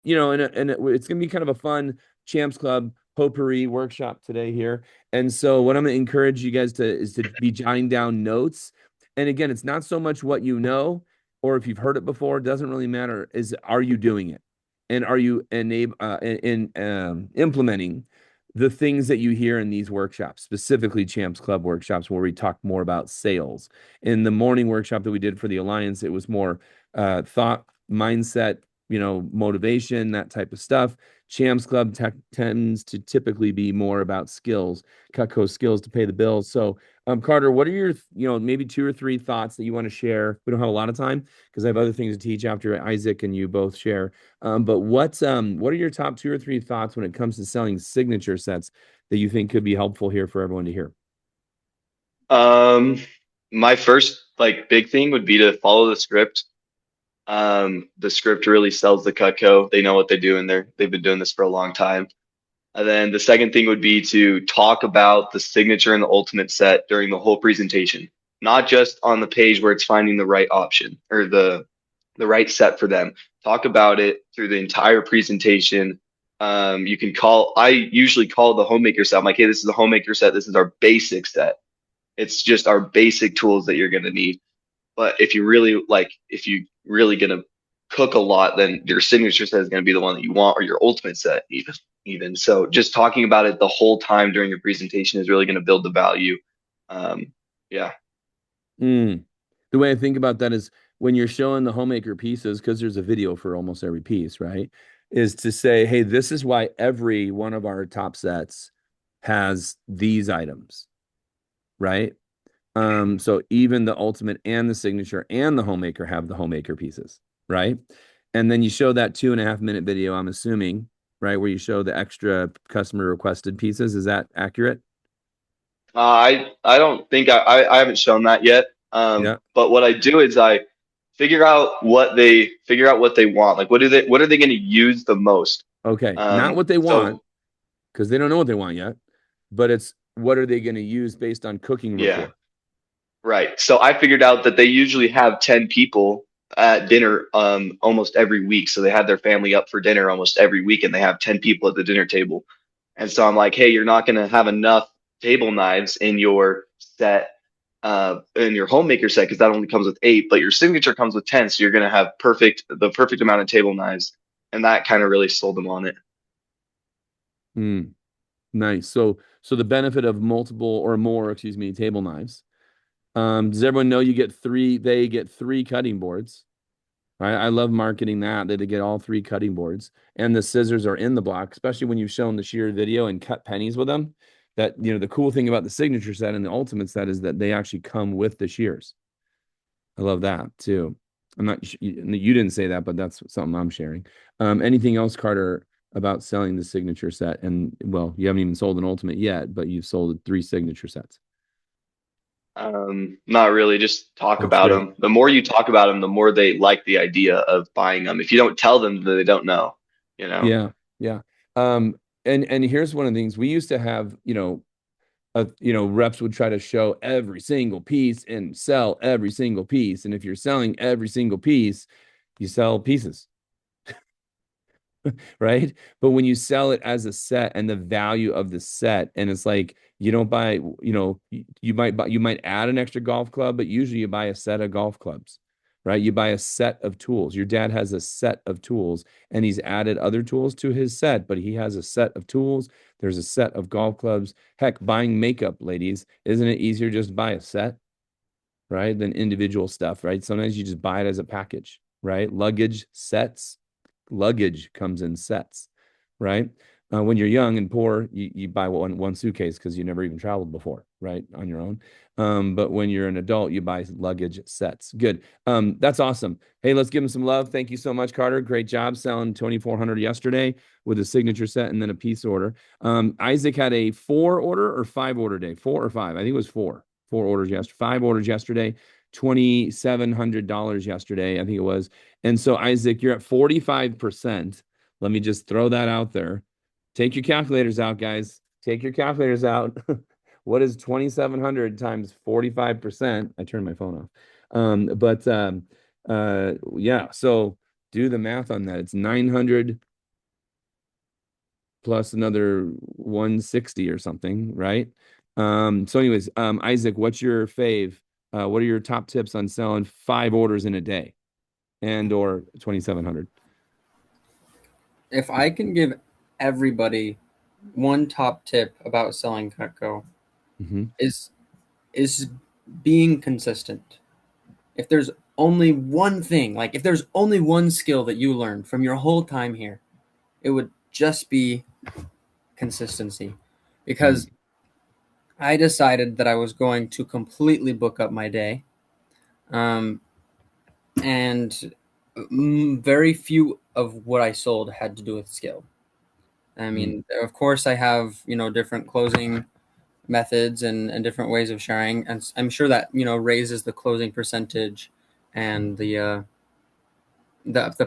it's going to be kind of a fun Champs Club potpourri workshop today here. And so what I'm going to encourage you guys to is to be jotting down notes. And again, it's not so much what you know or if you've heard it before, it doesn't really matter. Is are you doing it? And are you implementing the things that you hear in these workshops, specifically Champs Club workshops, where we talk more about sales? In the morning workshop that we did for the Alliance, it was more thought, mindset, motivation, that type of stuff. Champs Club tends to typically be more about skills, Cutco skills to pay the bills. So, Carter, what are your, maybe two or three thoughts that you want to share? We don't have a lot of time because I have other things to teach after Isaac and you both share. But what are your top two or three thoughts when it comes to selling signature sets that you think could be helpful here for everyone to hear? Um, my first like big thing would be to follow the script. The script really sells the Cutco. They know what they're doing there. They've been doing this for a long time. And then the second thing would be to talk about the signature and the ultimate set during the whole presentation, not just on the page where it's finding the right option or the right set for them. Talk about it through the entire presentation. You can call. I usually call the homemaker set. I'm like, hey, this is the homemaker set. This is our basic set. It's just our basic tools that you're gonna need. But if you really gonna cook a lot, then your signature set is gonna be the one that you want, or your ultimate set even. So just talking about it the whole time during your presentation is really gonna build the value. Um, yeah. Mm. The way I think about that is when you're showing the homemaker pieces, because there's a video for almost every piece, right? Is to say, hey, this is why every one of our top sets has these items, right? So even the ultimate and the signature and the homemaker have the homemaker pieces, right? And then you show that 2.5 minute video, I'm assuming, right, where you show the extra customer requested pieces. Is that accurate? I don't think I haven't shown that yet. Yeah. But what I do is I figure out what they want. Like what are they going to use the most? Okay. Not what they want, So because they don't know what they want yet, but it's what are they going to use based on cooking yeah, rapport? right. So I figured out that they usually have 10 people at dinner almost every week. So they have their family up for dinner almost every week and they have 10 people at the dinner table. And so I'm like, hey, you're not going to have enough table knives in your set, in your homemaker set, because that only comes with 8, but your signature comes with 10. So you're going to have the perfect amount of table knives. And that kind of really sold them on it. Mm, nice. So the benefit of multiple or more, excuse me, table knives. Does everyone know they get three cutting boards? Right. I love marketing that they get all three cutting boards and the scissors are in the block, especially when you've shown the shear video and cut pennies with them. That, the cool thing about the signature set and the ultimate set is that they actually come with the shears. I love that too. I'm not, you didn't say that, but that's something I'm sharing. Anything else, Carter, about selling the signature set? And well, you haven't even sold an ultimate yet, but you've sold three signature sets. Not really, just talk That's about great. them. The more you talk about them, the more they like the idea of buying them. If you don't tell them, then they don't know, you know? Yeah. Yeah. And here's one of the things we used to have, reps would try to show every single piece and sell every single piece. And if you're selling every single piece, you sell pieces, right? But when you sell it as a set and the value of the set, and it's like you don't buy, you might add an extra golf club, but usually you buy a set of golf clubs, right? You buy a set of tools. Your dad has a set of tools and he's added other tools to his set, but he has a set of tools. There's a set of golf clubs. Heck, buying makeup, ladies, isn't it easier just to buy a set, right? Than individual stuff, right? Sometimes you just buy it as a package, right? Luggage comes in sets, right? When you're young and poor, you buy one suitcase because you never even traveled before, right? On your own. But when you're an adult, you buy luggage sets. Good. That's awesome. Hey, let's give him some love. Thank you so much, Carter. Great job selling 2,400 yesterday with a signature set and then a piece order. Isaac had a 4 order or 5 order day, 4 or 5. I think it was 4. 4 orders yesterday, 5 orders yesterday, $2,700 yesterday. I think it was. And so, Isaac, you're at 45%. Let me just throw that out there. Take your calculators out, guys. Take your calculators out. What is 2,700 times 45%? I turned my phone off. Yeah, so do the math on that. It's 900. plus another 160 or something, right? So anyways, Isaac, what's your fave? What are your top tips on selling 5 orders in a day and or 2,700? If I can give everybody one top tip about selling Cutco Mm-hmm. is is being consistent. If there's only one thing, like if there's only one skill that you learned from your whole time here, it would just be consistency. Because I decided that I was going to completely book up my day. Um, and very few of what I sold had to do with skill. I Mm-hmm. mean, of course, I have, different closing methods and different ways of sharing. And I'm sure that, raises the closing percentage and the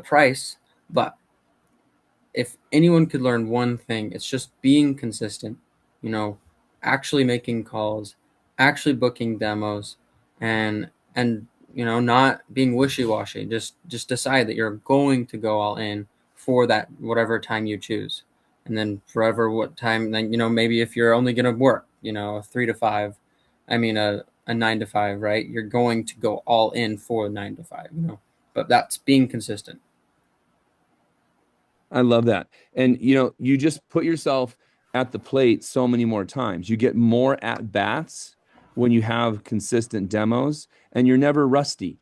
price. But if anyone could learn one thing, it's just being consistent, you know, actually making calls, actually booking demos, and not being wishy-washy. Just decide that you're going to go all in for that whatever time you choose. And then forever what time, then maybe if you're only gonna work, a 3 to 5, I mean a 9 to 5, right? You're going to go all in for 9 to 5. But that's being consistent. I love that. And you just put yourself at the plate so many more times. You get more at bats when you have consistent demos and you're never rusty.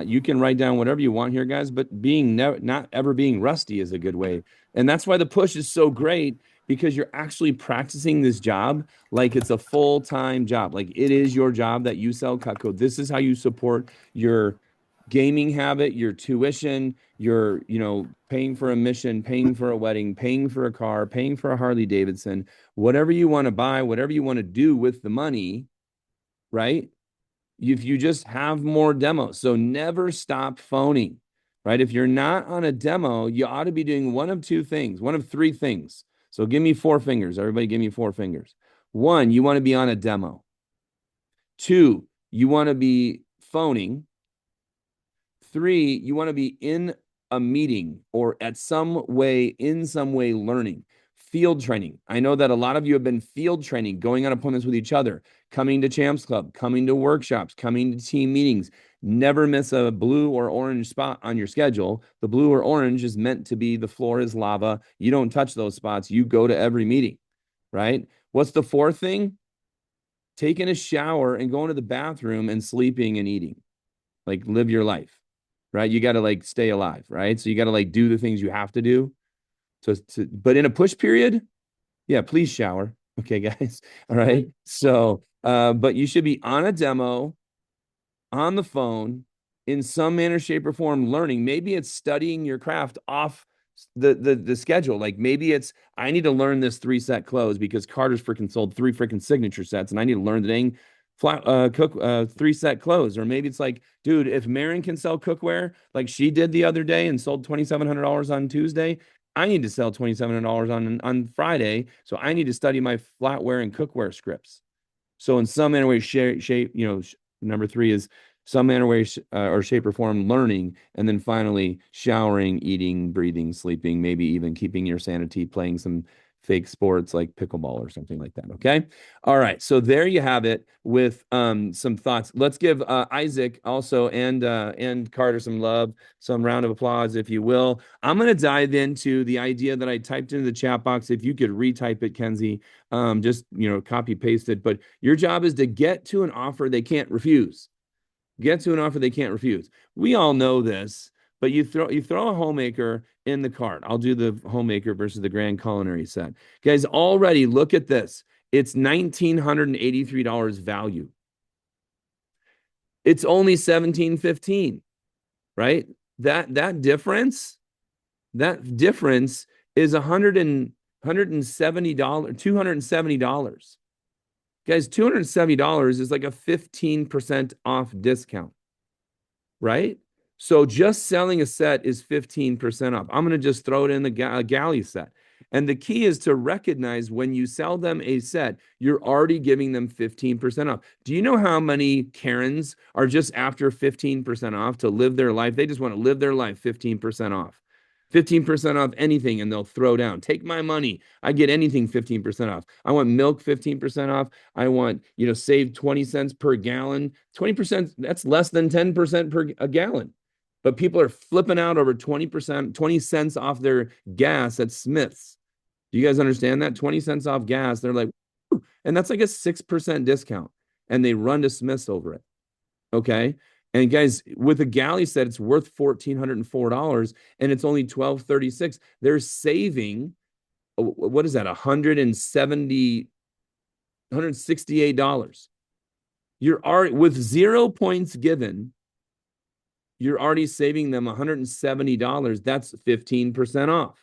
You can write down whatever you want here, guys, but being not ever being rusty is a good way. And that's why the push is so great because you're actually practicing this job like it's a full-time job. Like it is your job that you sell Cutco. This is how you support your gaming habit, your tuition, your, paying for a mission, paying for a wedding, paying for a car, paying for a Harley Davidson, whatever you want to buy, whatever you want to do with the money, right? If you just have more demos. So never stop phoning, right? If you're not on a demo, you ought to be doing one of two things, one of three things. So give me 4 fingers. Everybody give me 4 fingers. One, you want to be on a demo. Two, you want to be phoning. Three, you want to be in a meeting or in some way learning. Field training. I know that a lot of you have been field training, going on appointments with each other, coming to Champs Club, coming to workshops, coming to team meetings. Never miss a blue or orange spot on your schedule. The blue or orange is meant to be the floor is lava. You don't touch those spots. You go to every meeting, right? What's the fourth thing? Taking a shower and going to the bathroom and sleeping and eating. Like live your life, right? You got to like stay alive, right? So you got to like do the things you have to do. But in a push period, yeah, please shower. Okay, guys. All right. So, but you should be on a demo, on the phone, in some manner, shape, or form, learning. Maybe it's studying your craft off the schedule. Like maybe it's I need to learn this 3-set close because Carter's freaking sold 3 freaking signature sets, and I need to learn the dang flat cook 3-set close. Or maybe it's like, dude, if Marin can sell cookware like she did the other day and sold $2,700 on Tuesday, I need to sell $2,700 on Friday. So I need to study my flatware and cookware scripts. So in some manner, way, shape, number 3 is some manner, way, or shape or form, learning, and then finally showering, eating, breathing, sleeping, maybe even keeping your sanity, playing some fake sports like pickleball or something like that. Okay. All right. So there you have it with some thoughts. Let's give Isaac also and Carter some love, some round of applause, if you will. I'm going to dive into the idea that I typed into the chat box. If you could retype it, Kenzie, just copy paste it. But your job is to get to an offer they can't refuse. Get to an offer they can't refuse. We all know this, but you throw a homemaker in the cart. I'll do the homemaker versus the grand culinary set. Guys, already look at this. It's $1,983 value. It's only $1,715, right? That difference is $170, $270. Guys, $270 is like a 15% off discount, right? So just selling a set is 15% off. I'm going to just throw it in the galley set. And the key is to recognize when you sell them a set, you're already giving them 15% off. Do you know how many Karens are just after 15% off to live their life? They just want to live their life 15% off. 15% off anything, and they'll throw down. Take my money. I get anything 15% off. I want milk 15% off. I want, save 20 cents per gallon. 20%, that's less than 10% per a gallon. But people are flipping out over 20%, 20 cents off their gas at Smith's. Do you guys understand that? 20 cents off gas. They're like, woo, and that's like a 6% discount. And they run to Smith's over it. Okay. And guys, with a galley set, it's worth $1,404 and it's only $1,236. They're saving, what is that? $168. You're already, with 0 points given, you're already saving them $170. That's 15% off.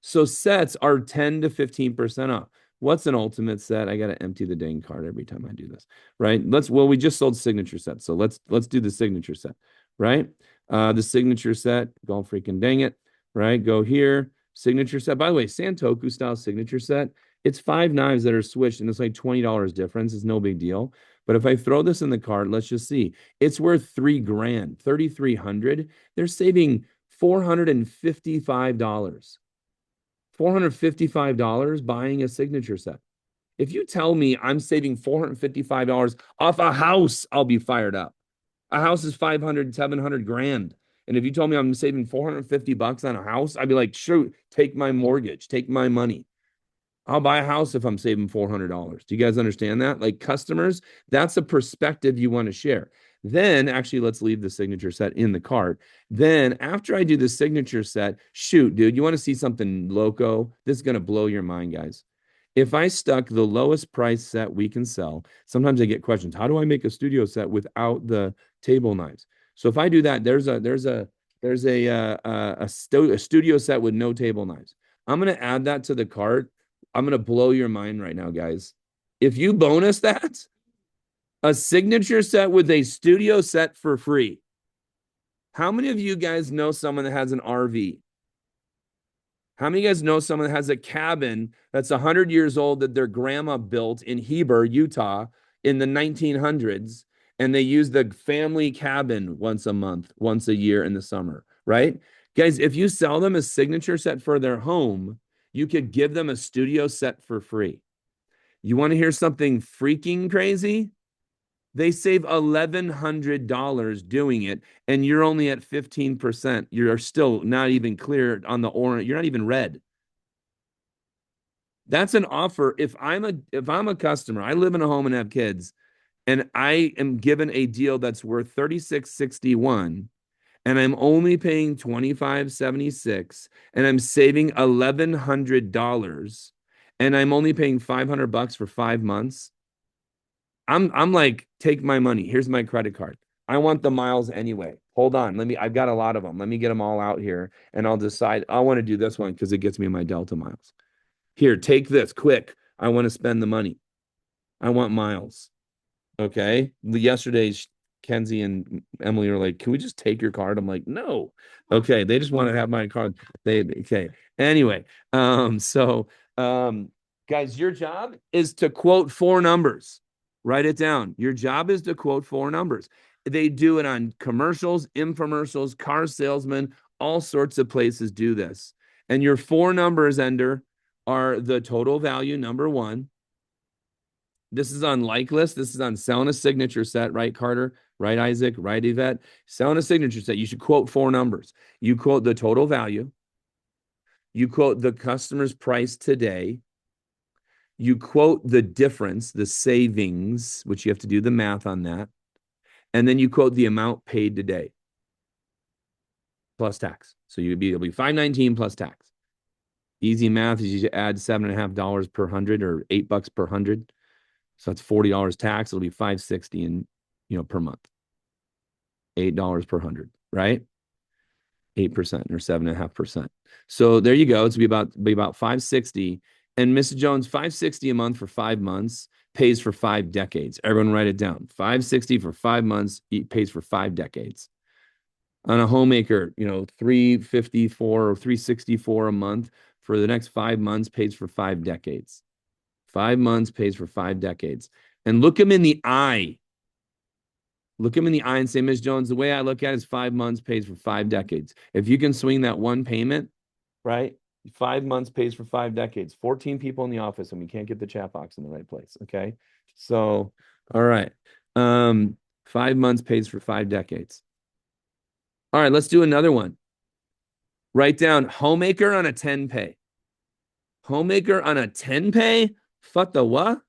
So sets are 10 to 15% off. What's an ultimate set? I got to empty the dang card every time I do this, right? We just sold signature sets. So let's do the signature set, right? The signature set, go freaking dang it, right? Go here, signature set. By the way, Santoku style signature set, it's 5 knives that are switched and it's like $20 difference. It's no big deal. But if I throw this in the cart, let's just see. It's worth $3,000, $3,300. They're saving $455. $455 buying a signature set. If you tell me I'm saving $455 off a house, I'll be fired up. A house is 500, 700 grand. And if you told me I'm saving $450 on a house, I'd be like, shoot, take my mortgage, take my money. I'll buy a house if I'm saving $400. Do you guys understand that? Like customers, that's a perspective you want to share. Then actually, let's leave the signature set in the cart. Then after I do the signature set, shoot, dude, you want to see something loco? This is going to blow your mind, guys. If I stuck the lowest price set we can sell, sometimes I get questions. How do I make a studio set without the table knives? So if I do that, there's a studio set with no table knives. I'm going to add that to the cart. I'm going to blow your mind right now, guys. If you bonus that, a signature set with a studio set for free. How many of you guys know someone that has an RV? How many of you guys know someone that has a cabin that's 100 years old that their grandma built in Heber, Utah in the 1900s, and they use the family cabin once a month, once a year in the summer, right? Guys, if you sell them a signature set for their home, you could give them a studio set for free. You want to hear something freaking crazy? They save $1,100 doing it, and you're only at 15%. You're still not even clear on the orange. You're not even red. That's an offer. If I'm a customer, I live in a home and have kids, and I am given a deal that's worth $36.61, and I'm only paying $25.76, and I'm saving $1,100, and I'm only paying $500 for 5 months. I'm like, take my money. Here's my credit card. I want the miles anyway. Hold on. I've got a lot of them. Let me get them all out here and I'll decide. I want to do this one because it gets me my Delta miles. Here, take this quick. I want to spend the money. I want miles. Okay. Yesterday, Kenzie and Emily are like, can we just take your card? I'm like, no. Okay. They just want to have my card. Okay. Anyway. Guys, your job is to quote 4 numbers. Write it down. Your job is to quote 4 numbers. They do it on commercials, infomercials, car salesmen, all sorts of places do this. And your 4 numbers, Ender, are the total value, number 1. This is on like list. This is on selling a signature set, right, Carter? Right, Isaac? Right, Yvette? Selling a signature set. You should quote 4 numbers. You quote the total value. You quote the customer's price today. You quote the difference, the savings, which you have to do the math on that. And then you quote the amount paid today plus tax. So it'll be $519 plus tax. Easy math is you add $7.50 per 100 or $8 per 100. So that's $40 tax. It'll be $560 per month. $8 per 100, right? 8% or 7.5%. So there you go. It's be about $560. And Mrs. Jones, $560 a month for 5 months pays for 5 decades. Everyone write it down. $560 for 5 months pays for 5 decades. On a homemaker, $354 or $364 a month for the next 5 months pays for 5 decades. 5 months pays for 5 decades. And look them in the eye. look him in the eye and say, Ms. Jones, the way I look at it is 5 months pays for 5 decades. If you can swing that one payment, right? 5 months pays for 5 decades. 14 people in the office, and we can't get the chat box in the right place. Okay. So, all right. 5 months pays for 5 decades. All right, let's do another one. Write down homemaker on a 10 pay. Homemaker on a 10 pay? Fuck the what?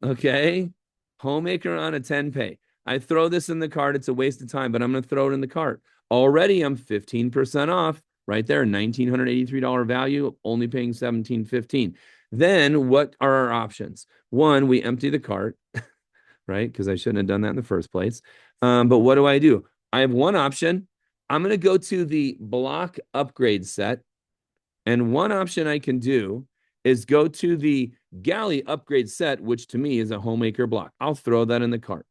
Okay. Homemaker on a 10 pay. I throw this in the cart. It's a waste of time, but I'm going to throw it in the cart. Already I'm 15% off right there. $1,983 value, only paying $1,715. Then what are our options? One, we empty the cart, right? Because I shouldn't have done that in the first place. But what do? I have one option. I'm going to go to the block upgrade set. And one option I can do is go to the galley upgrade set, which to me is a homemaker block. I'll throw that in the cart.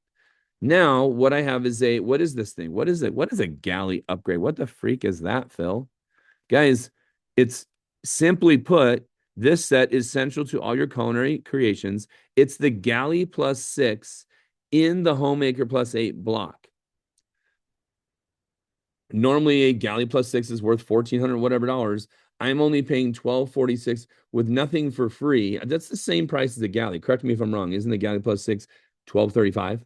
Now, what I have is what is this thing? What is it? What is a galley upgrade? What the freak is that, Phil? Guys, it's simply put, this set is central to all your culinary creations. It's the galley +6 in the homemaker +8 block. Normally, a galley +6 is worth $1,400 whatever dollars. I'm only paying $1,246 with nothing for free. That's the same price as the galley. Correct me if I'm wrong. Isn't the galley +6 $1,235?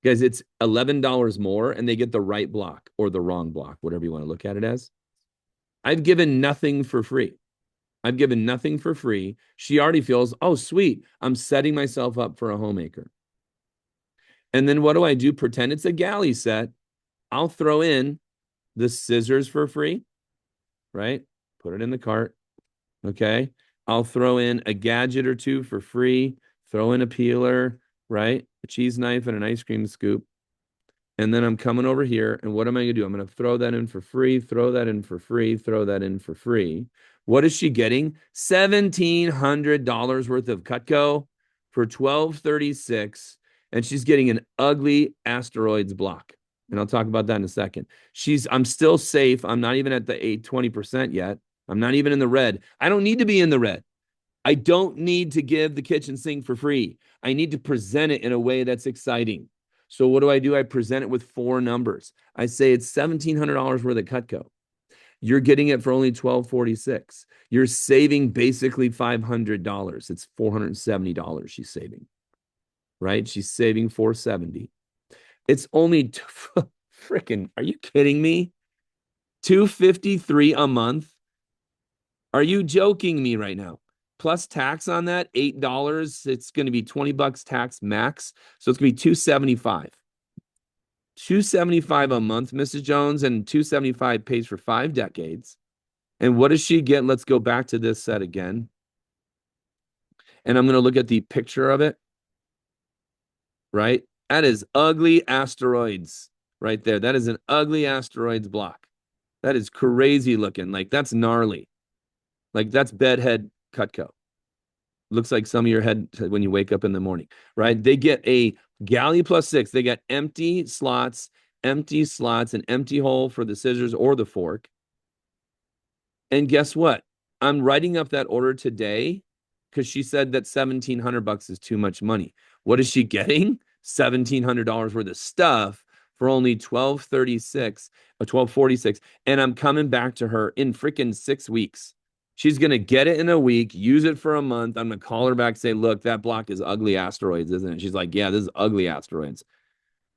Guys, it's $11 more, and they get the right block or the wrong block, whatever you want to look at it as. I've given nothing for free. I've given nothing for free. She already feels, oh, sweet, I'm setting myself up for a homemaker. And then what do? Pretend it's a galley set. I'll throw in the scissors for free, right? Put it in the cart. Okay. I'll throw in a gadget or two for free. Throw in a peeler, right? A cheese knife and an ice cream scoop. And then I'm coming over here. And what am I going to do? I'm going to throw that in for free, throw that in for free, throw that in for free. What is she getting? $1,700 worth of Cutco for $1,236. And she's getting an ugly asteroids block. And I'll talk about that in a second. I'm still safe. I'm not even at the 20% yet. I'm not even in the red. I don't need to be in the red. I don't need to give the kitchen sink for free. I need to present it in a way that's exciting. So what do? I present it with 4 numbers. I say it's $1,700 worth of Cutco. You're getting it for only $1,246. You're saving basically $500. It's $470 she's saving, right? She's saving $470. It's only freaking, are you kidding me? $253 a month? Are you joking me right now? Plus tax on that, $8. It's going to be $20 tax max. So it's going to be $275. $275 a month, Mrs. Jones, and $275 pays for 5 decades. And what does she get? Let's go back to this set again. And I'm going to look at the picture of it. Right? That is ugly asteroids right there. That is an ugly asteroids block. That is crazy looking. Like, that's gnarly. Like, that's bedhead Cutco. Looks like some of your head when you wake up in the morning, right? They get a galley +6. They got empty slots, an empty hole for the scissors or the fork. And guess what? I'm writing up that order today because she said that $1,700 is too much money. What is she getting? $1,700 worth of stuff for only $1,246. And I'm coming back to her in freaking 6 weeks. She's going to get it in a week, use it for a month. I'm going to call her back, say, look, that block is ugly asteroids, isn't it? She's like, yeah, this is ugly asteroids,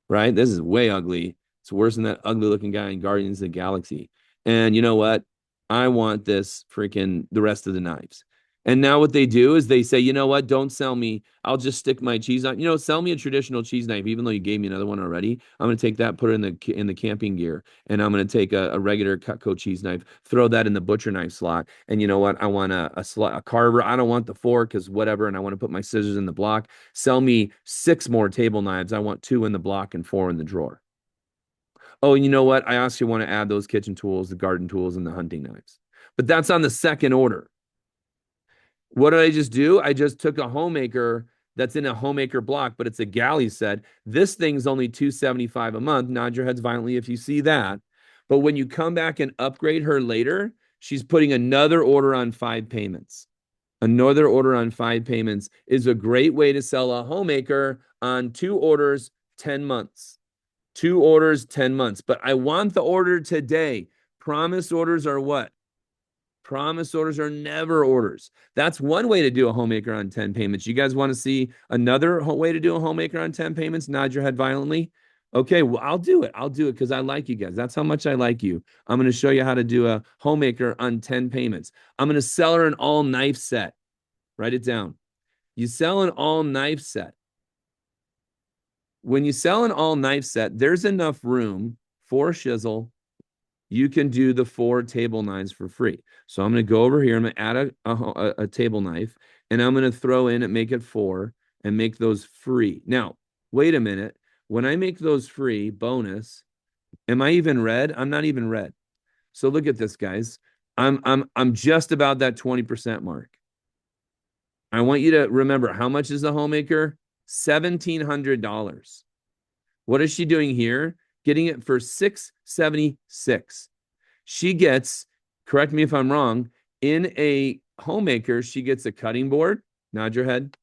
right? This is way ugly. It's worse than that ugly looking guy in Guardians of the Galaxy. And you know what? I want this freaking the rest of the knives. And now what they do is they say, you know what? Don't sell me. I'll just stick my cheese knife. Sell me a traditional cheese knife, even though you gave me another one already. I'm going to take that, put it in the camping gear, and I'm going to take a regular Cutco cheese knife, throw that in the butcher knife slot. And you know what? I want a carver. I don't want the fork because whatever. And I want to put my scissors in the block. Sell me 6 more table knives. I want 2 in the block and 4 in the drawer. Oh, and you know what? I also want to add those kitchen tools, the garden tools, and the hunting knives. But that's on the second order. What did I just do? I just took a homemaker that's in a homemaker block, but it's a galley set. This thing's only $275 a month. Nod your heads violently if you see that. But when you come back and upgrade her later, she's putting another order on 5 payments. Another order on 5 payments is a great way to sell a homemaker on 2 orders, 10 months. 2 orders, 10 months. But I want the order today. Promise orders are what? Promise orders are never orders. That's one way to do a homemaker on 10 payments. You guys want to see another way to do a homemaker on 10 payments? Nod your head violently. Okay, well, I'll do it. I'll do it because I like you guys. That's how much I like you. I'm going to show you how to do a homemaker on 10 payments. I'm going to sell her an all knife set. Write it down. You sell an all knife set. When you sell an all knife set, there's enough room for shizzle. You can do the 4 table knives for free. So I'm going to go over here. I'm going to add a table knife, and I'm going to throw in and make it 4 and make those free. Now, wait a minute. When I make those free, bonus, am I even red? I'm not even red. So look at this, guys. I'm just about that 20% mark. I want you to remember, how much is the homemaker? $1,700. What is she doing here? Getting it for $676. She gets, correct me if I'm wrong, in a homemaker, she gets a cutting board, nod your head.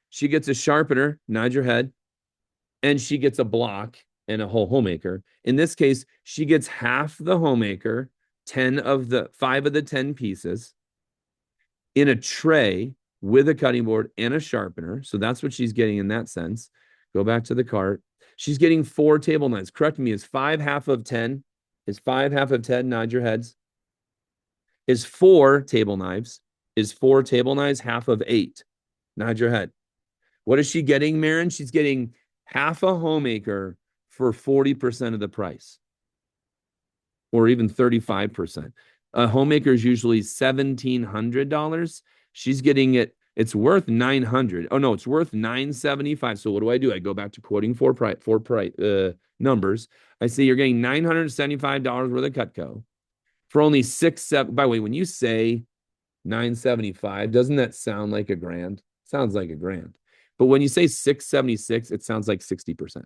She gets a sharpener, nod your head. And she gets a block and a whole homemaker. In this case, she gets half the homemaker, 5 of the 10 pieces in a tray with a cutting board and a sharpener. So that's what she's getting in that sense. Go back to the cart. She's getting 4 table knives. Correct me, is 5 half of 10? Is 5 half of 10? Nod your heads. Is 4 table knives? Is 4 table knives half of 8? Nod your head. What is she getting, Marin? She's getting half a homemaker for 40% of the price, or even 35%. A homemaker is usually $1,700. She's getting it. It's worth $900. Oh no, it's worth $975. So what do? I go back to quoting four numbers. I say you're getting $975 worth of Cutco for only 7. By the way, when you say $975, doesn't that sound like $1,000? Sounds like $1,000. But when you say $676, it sounds like 60%.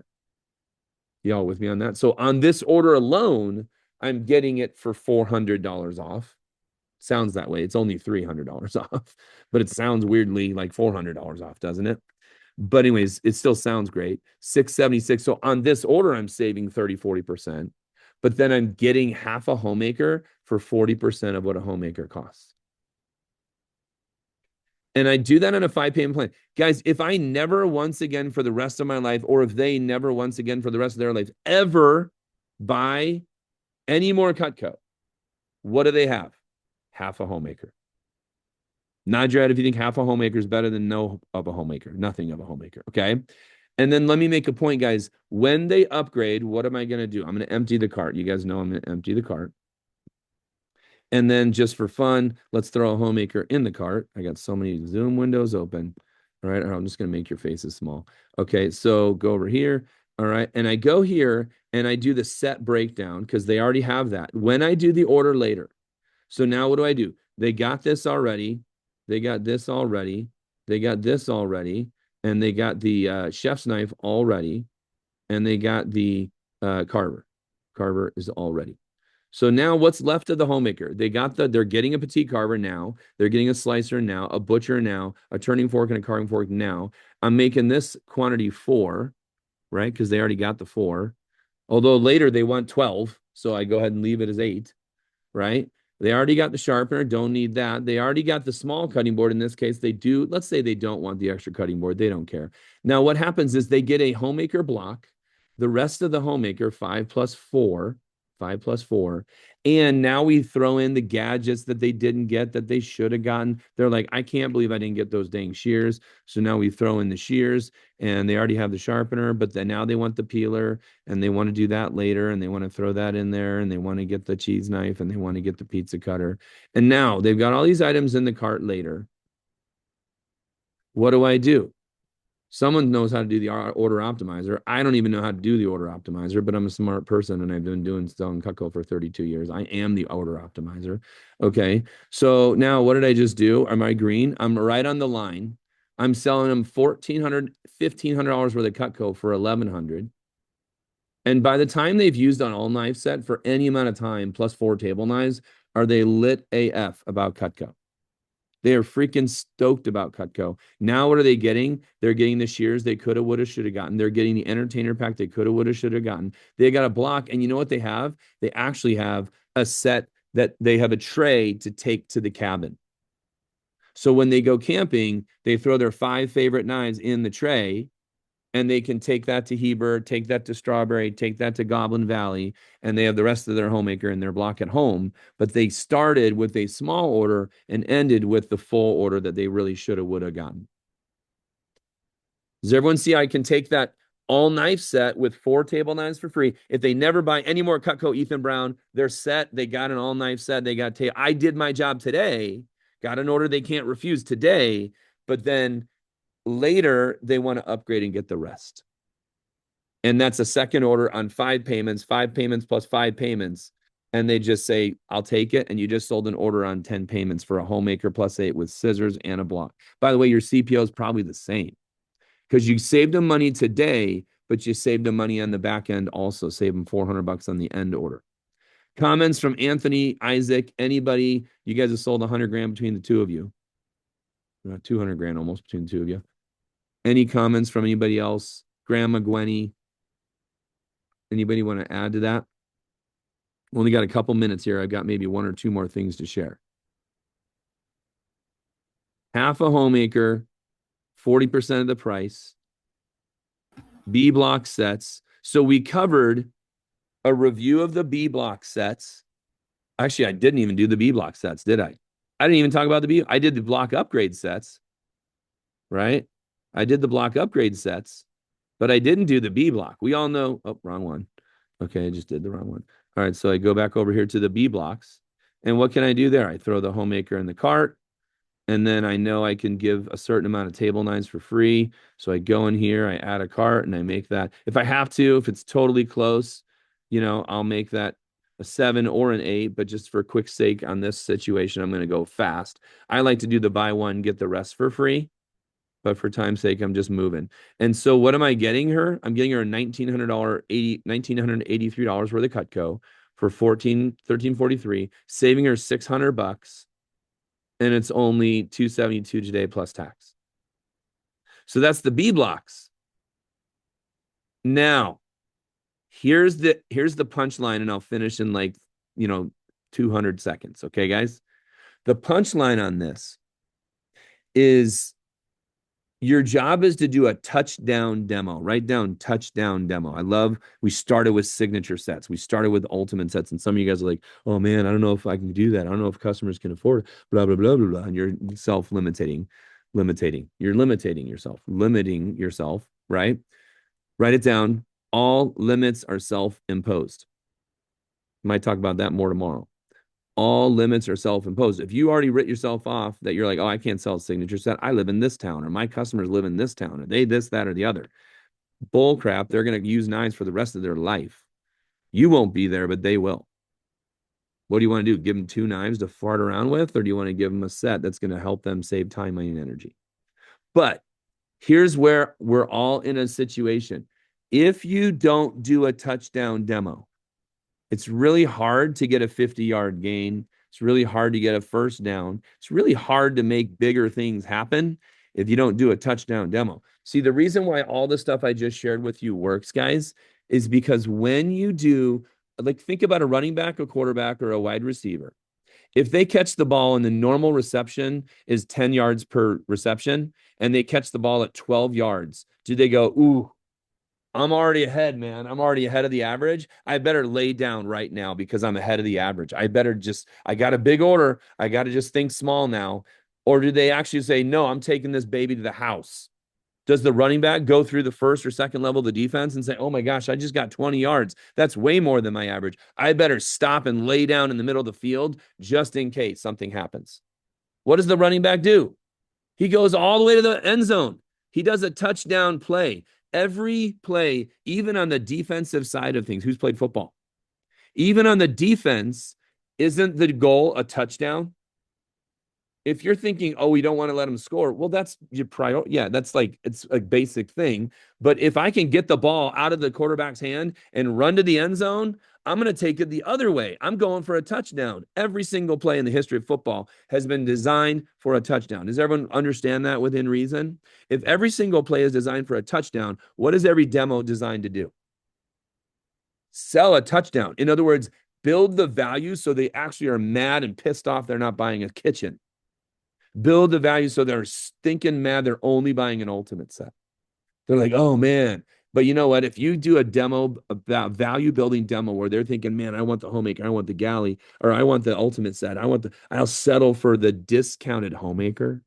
Y'all with me on that? So on this order alone, I'm getting it for $400 off. Sounds that way. It's only $300 off, but it sounds weirdly like $400 off, doesn't it? But anyways, it still sounds great. $676. So on this order, I'm saving 30-40%, but then I'm getting half a homemaker for 40% of what a homemaker costs. And I do that on a 5-payment plan. Guys, if I never once again for the rest of my life, or if they never once again for the rest of their life, ever buy any more Cutco, what do they have? Half a homemaker. Nod your head if you think half a homemaker is better than no of a homemaker, nothing of a homemaker, okay? And then let me make a point, guys. When they upgrade, what am I going to do? I'm going to empty the cart. You guys know I'm going to empty the cart. And then just for fun, let's throw a homemaker in the cart. I got so many Zoom windows open. All right, I'm just going to make your faces small. Okay, so go over here. All right, and I go here and I do the set breakdown because they already have that. When I do the order later. So now what do? They got this already. They got this already. They got this already. And they got the chef's knife already. And they got the carver. Carver is already. So now what's left of the homemaker? They're getting a petite carver now. They're getting a slicer now, a butcher now, a turning fork and a carving fork now. I'm making this quantity 4, right? Because they already got the 4. Although later they want 12. So I go ahead and leave it as 8, right? They already got the sharpener, don't need that. They already got the small cutting board. In this case, they do. Let's say they don't want the extra cutting board. They don't care. Now, what happens is they get a homemaker block. The rest of the homemaker, 5 plus 4. And now we throw in the gadgets that they didn't get that they should have gotten. They're like, I can't believe I didn't get those dang shears. So now we throw in the shears and they already have the sharpener, but then now they want the peeler and they want to do that later and they want to throw that in there and they want to get the cheese knife and they want to get the pizza cutter. And now they've got all these items in the cart later. What do? Someone knows how to do the order optimizer. I don't even know how to do the order optimizer, but I'm a smart person and I've been selling Cutco for 32 years. I am the order optimizer. Okay. So now what did I just do? Am I green? I'm right on the line. I'm selling them $1,400, $1,500 worth of Cutco for $1,100. And by the time they've used an all knife set for any amount of time, plus 4 table knives, are they lit AF about Cutco? They are freaking stoked about Cutco. Now, what are they getting? They're getting the shears they coulda, woulda, shoulda gotten. They're getting the entertainer pack they coulda, woulda, shoulda gotten. They got a block, and you know what they have? They actually have a set that they have a tray to take to the cabin. So when they go camping, they throw their 5 favorite knives in the tray, and they can take that to Heber, take that to Strawberry, take that to Goblin Valley, and they have the rest of their homemaker in their block at home. But they started with a small order and ended with the full order that they really should have, would have gotten. Does everyone see I can take that all knife set with 4 table knives for free? If they never buy any more Cutco Ethan Brown, they're set. They got an all knife set. They got I did my job today, got an order they can't refuse today, but then later they want to upgrade and get the rest. And that's a second order on 5 payments plus 5 payments. And they just say, I'll take it. And you just sold an order on 10 payments for a homemaker plus 8 with scissors and a block. By the way, your CPO is probably the same because you saved them money today, but you saved them money on the back end also. Save them $400 on the end order. Comments from Anthony, Isaac, anybody? You guys have sold 100 grand between the two of you. 200 grand almost between the two of you. Any comments from anybody else? Grandma Gwenny. Anybody want to add to that? Only got a couple minutes here. I've got maybe 1 or 2 more things to share. Half a homemaker, 40% of the price. B block sets. So we covered a review of the B block sets. Actually, I didn't even do the B block sets, did I? I didn't even talk about the B. I did the block upgrade sets, right? I did the block upgrade sets, but I didn't do the B block. We all know, oh, wrong one. Okay, I just did the wrong one. All right, so I go back over here to the B blocks. And what can I do there? I throw the homemaker in the cart. And then I know I can give a certain amount of table knives for free. So I go in here, I add a cart, and I make that. If I have to, if it's totally close, I'll make that a 7 or an 8. But just for quick sake on this situation, I'm going to go fast. I like to do the buy one, get the rest for free. But for time's sake, I'm just moving. And so what am I getting her? I'm getting her a $1,983 worth of Cutco for $1343, saving her $600, and it's only $272 today plus tax. So that's the B blocks. Now, here's the punchline, and I'll finish in 200 seconds. Okay, guys? The punchline on this is your job is to do a touchdown demo. Write down touchdown demo. We started with signature sets. We started with ultimate sets. And some of you guys are like, oh man, I don't know if I can do that. I don't know if customers can afford it, blah, blah, blah, blah, blah. And you're self-limiting. You're limiting yourself, right? Write it down. All limits are self-imposed. Might talk about that more tomorrow. All limits are self-imposed. If you already writ yourself off that you're like, oh, I can't sell a signature set. I live in this town, or my customers live in this town, or they this, that, or the other. Bull crap. They're going to use knives for the rest of their life. You won't be there, but they will. What do you want to do? Give them 2 knives to fart around with, or do you want to give them a set that's going to help them save time, money, and energy? But here's where we're all in a situation. If you don't do a touchdown demo, it's really hard to get a 50-yard gain. It's really hard to get a first down. It's really hard to make bigger things happen if you don't do a touchdown demo. See, the reason why all the stuff I just shared with you works, guys, is because when you do, think about a running back, a quarterback, or a wide receiver. If they catch the ball and the normal reception is 10 yards per reception, and they catch the ball at 12 yards, do they go, ooh, I'm already ahead, man. I'm already ahead of the average. I better lay down right now because I'm ahead of the average. I got a big order. I got to just think small now. Or do they actually say, no, I'm taking this baby to the house? Does the running back go through the first or second level of the defense and say, oh my gosh, I just got 20 yards. That's way more than my average. I better stop and lay down in the middle of the field just in case something happens. What does the running back do? He goes all the way to the end zone. He does a touchdown play. Every play, even on the defensive side of things, who's played football? Even on the defense, isn't the goal a touchdown? if you're thinking, oh, we don't want to let them score, well, that's your priority. Yeah, that's like, it's a basic thing. But if I can get the ball out of the quarterback's hand and run to the end zone, I'm going to take it the other way. I'm going for a touchdown. Every single play in the history of football has been designed for a touchdown. Does everyone understand that within reason? If every single play is designed for a touchdown, what is every demo designed to do? Sell a touchdown. In other words, build the value so they actually are mad and pissed off they're not buying a kitchen. Build the value so they're stinking mad they're only buying an ultimate set. They're like, oh man. But you know what? If you do a demo, about value building demo where they're thinking, man, I want the homemaker, I want the galley, or I want the ultimate set, I'll settle for the discounted homemaker.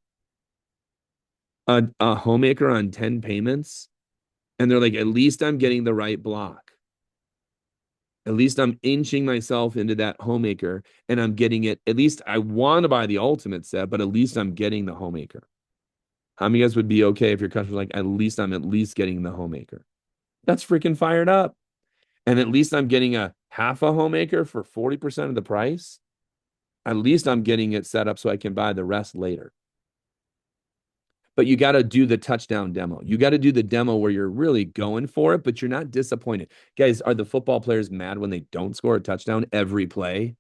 A homemaker on 10 payments. And they're like, at least I'm getting the right block. At least I'm inching myself into that homemaker and I'm getting it. At least I want to buy the ultimate set, but at least I'm getting the homemaker. How many of you guys would be okay if your customer's like, at least I'm getting the homemaker? That's freaking fired up. And at least I'm getting a half a homemaker for 40% of the price. At least I'm getting it set up so I can buy the rest later. But you got to do the touchdown demo. You got to do the demo where you're really going for it, but you're not disappointed. Guys, are the football players mad when they don't score a touchdown every play?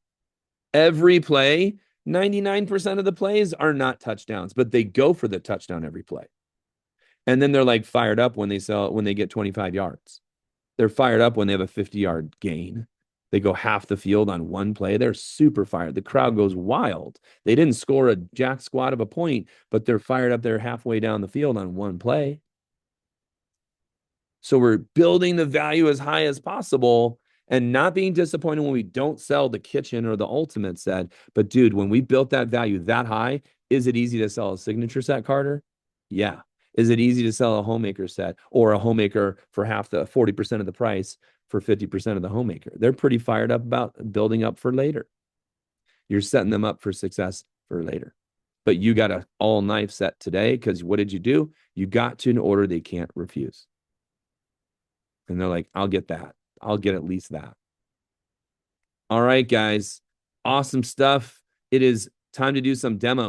Every play, 99% of the plays are not touchdowns, but they go for the touchdown every play. And then they're like fired up when they get 25 yards. They're fired up when they have a 50-yard gain. They go half the field on one play. They're super fired. The crowd goes wild. They didn't score a jack squat of a point, but they're fired up there halfway down the field on one play. So we're building the value as high as possible and not being disappointed when we don't sell the kitchen or the ultimate set. But dude, when we built that value that high, is it easy to sell a signature set, Carter? Yeah. Is it easy to sell a homemaker set or a homemaker for half the 40% of the price for 50% of the homemaker? They're pretty fired up about building up for later. You're setting them up for success for later. But you got an all knife set today because what did you do? You got to an order they can't refuse. And they're like, I'll get that. I'll get at least that. All right, guys. Awesome stuff. It is time to do some demos.